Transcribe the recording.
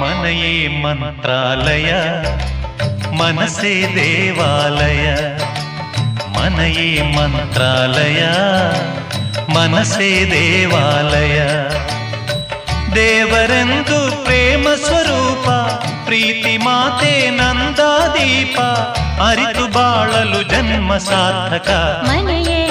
మనయే మంత్రాలయ మనసే దేవాలయ మనయే మంత్రాలయ మనసే ದೇವಾಲಯ ದೇವರೆಂದು ಪ್ರೇಮ ಸ್ವರೂಪ ಪ್ರೀತಿ ಮಾತೆ ನಂದಾದೀಪ ಅರಿತು ಬಾಳಲು ಜನ್ಮ ಸಾರ್ಥಕ ಮನೆಯೇ